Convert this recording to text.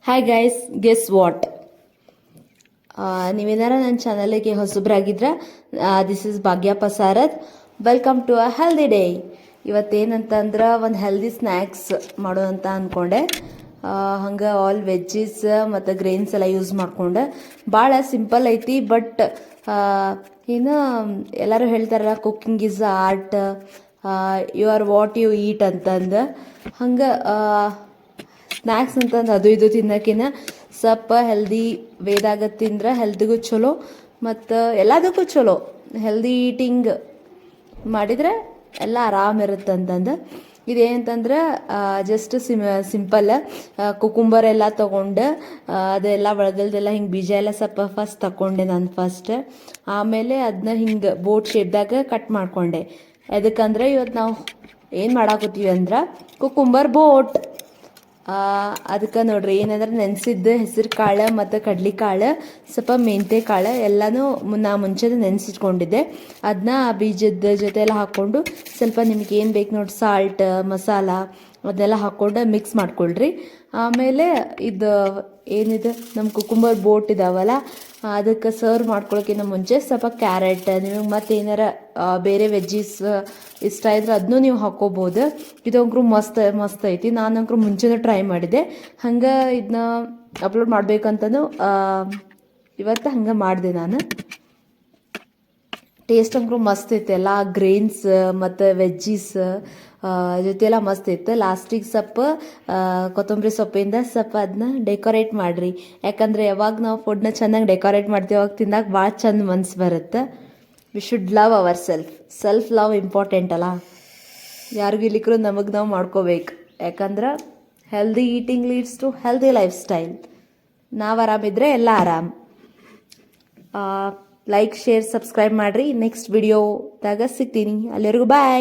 Hi guys, guess what? ನೀವೇನಾರ ನನ್ನ ಚಾನಲಿಗೆ ಹೊಸಬ್ರಾಗಿದ್ರೆ this is Bhagya Pasarad. Welcome to a healthy day. ಇವತ್ತೇನಂತಂದ್ರೆ ಒಂದು ಹೆಲ್ದಿ ಸ್ನ್ಯಾಕ್ಸ್ ಮಾಡೋ ಅಂತ ಅಂದ್ಕೊಂಡೆ. ಹಂಗೆ ಆಲ್ ವೆಜ್ಜೀಸ್ ಮತ್ತು ಗ್ರೇನ್ಸ್ ಎಲ್ಲ ಯೂಸ್ ಮಾಡ್ಕೊಂಡೆ. ಭಾಳ ಸಿಂಪಲ್ ಐತಿ, ಬಟ್ ಏನು ಎಲ್ಲರೂ ಹೇಳ್ತಾರಲ್ಲ, cooking is art, you are what you eat ಅಂತಂದು. ಹಂಗೆ ಸ್ನ್ಯಾಕ್ಸ್ ಅಂತಂದು ಅದು ಇದು ತಿನ್ನೋಕ್ಕಿಂತ ಸ್ವಲ್ಪ ಹೆಲ್ದಿ ವೇದಾಗ ತಿಂದ್ರೆ ಹೆಲ್ದಿಗೂ ಚಲೋ ಮತ್ತು ಎಲ್ಲದಕ್ಕೂ ಚಲೋ. ಹೆಲ್ದಿ ಈಟಿಂಗ್ ಮಾಡಿದರೆ ಎಲ್ಲ ಆರಾಮಿರುತ್ತೆ ಅಂತಂದು. ಇದೇನಂತಂದ್ರೆ ಜಸ್ಟ್ ಸಿಂಪಲ್ ಕುಕುಂಬರ್ ಎಲ್ಲ ತೊಗೊಂಡು ಅದೆಲ್ಲ ಒಳಗಲ್ದೆಲ್ಲ ಹಿಂಗೆ ಬೀಜ ಎಲ್ಲ ಸ್ವಲ್ಪ ಫಸ್ಟ್ ತಗೊಂಡೆ ನಾನು ಫಸ್ಟ್. ಆಮೇಲೆ ಅದನ್ನ ಹಿಂಗೆ ಬೋಟ್ ಶೇಪ್ದಾಗ ಕಟ್ ಮಾಡಿಕೊಂಡೆ. ಎದಕ್ಕಂದ್ರೆ ಇವತ್ತು ನಾವು ಏನು ಮಾಡಾಕತ್ತೀವಿ ಅಂದ್ರೆ ಕುಕುಂಬರ್ ಬೋಟ್. ಅದಕ್ಕೆ ನೋಡ್ರಿ, ಏನಂದ್ರೆ ನೆನೆಸಿದ್ದು ಹೆಸರು ಕಾಳು ಮತ್ತು ಕಡ್ಲಿ ಕಾಳು, ಸ್ವಲ್ಪ ಮೆಂತ್ಯ ಕಾಳು ಎಲ್ಲನೂ ನಾ ಮುಂಚೆನೇ ನೆನೆಸಿಟ್ಕೊಂಡಿದ್ದೆ. ಅದನ್ನ ಬೀಜದ ಜೊತೆ ಎಲ್ಲ ಹಾಕ್ಕೊಂಡು ಸ್ವಲ್ಪ ನಿಮ್ಗೆ ಏನು ಬೇಕು ನೋಡಿ, ಸಾಲ್ಟ್, ಮಸಾಲ ಅದನ್ನೆಲ್ಲ ಹಾಕ್ಕೊಂಡು ಮಿಕ್ಸ್ ಮಾಡ್ಕೊಳ್ರಿ. ಆಮೇಲೆ ಇದು ಏನಿದೆ ನಮ್ಮ ಕುಕುಂಬರ್ ಬೋಟ್ ಇದಾವಲ್ಲ, ಅದಕ್ಕೆ ಸರ್ವ್ ಮಾಡ್ಕೊಳಕ್ಕಿಂತ ಮುಂಚೆ ಸ್ವಲ್ಪ ಕ್ಯಾರೆಟ್, ನಿಮಗೆ ಮತ್ತು ಏನಾರ ಬೇರೆ ವೆಜ್ಜೀಸ್ ಇಷ್ಟ ಇದ್ರೆ ಅದನ್ನೂ ನೀವು ಹಾಕ್ಕೋಬೋದು. ಇದಂಕ್ರು ಮಸ್ತ್ ಐತಿ. ನಾನಂಕ್ರು ಮುಂಚೆನೇ ಟ್ರೈ ಮಾಡಿದ್ದೆ. ಹಂಗೆ ಇದನ್ನ ಅಪ್ಲೋಡ್ ಮಾಡಬೇಕಂತನೂ ಇವತ್ತು ಹಂಗೆ ಮಾಡಿದೆ ನಾನು. ಟೇಸ್ಟ್ ಅಂಕ್ರು ಮಸ್ತ್ ಐತೆ. ಎಲ್ಲ ಗ್ರೇನ್ಸ್ ಮತ್ತು ವೆಜ್ಜೀಸ್ ಜೊತೆಲ್ಲ ಮಸ್ತ್ ಇತ್ತು. ಲಾಸ್ಟಿಗೆ ಸ್ವಲ್ಪ ಕೊತ್ತಂಬರಿ ಸೊಪ್ಪಿಂದ ಸ್ವಲ್ಪ ಅದನ್ನ ಡೆಕೋರೇಟ್ ಮಾಡಿರಿ. ಯಾಕಂದರೆ ಯಾವಾಗ ನಾವು ಫುಡ್ನ ಚೆನ್ನಾಗಿ ಡೆಕೋರೇಟ್ ಮಾಡ್ತೀವಿ ಅವಾಗ ತಿನ್ನಕ್ಕೆ ಭಾಳ ಚಂದ ಮನ್ಸು ಬರುತ್ತೆ. We should love our self love important ಅಲ್ಲ. ಯಾರಿಗೂ ಇಲ್ಲಿಕ್ರು ನಮಗೆ ನಾವು ಮಾಡ್ಕೋಬೇಕು. ಯಾಕಂದ್ರೆ healthy eating leads to healthy lifestyle ಆರಾಮಿದ್ರೆ ಎಲ್ಲ ಆರಾಮ್. ಲೈಕ್, ಶೇರ್, ಸಬ್ಸ್ಕ್ರೈಬ್ ಮಾಡಿರಿ. ನೆಕ್ಸ್ಟ್ ವಿಡಿಯೋದಾಗ ಸಿಗ್ತೀನಿ. ಅಲ್ಲಿವರೆಗೂ ಬಾಯ್.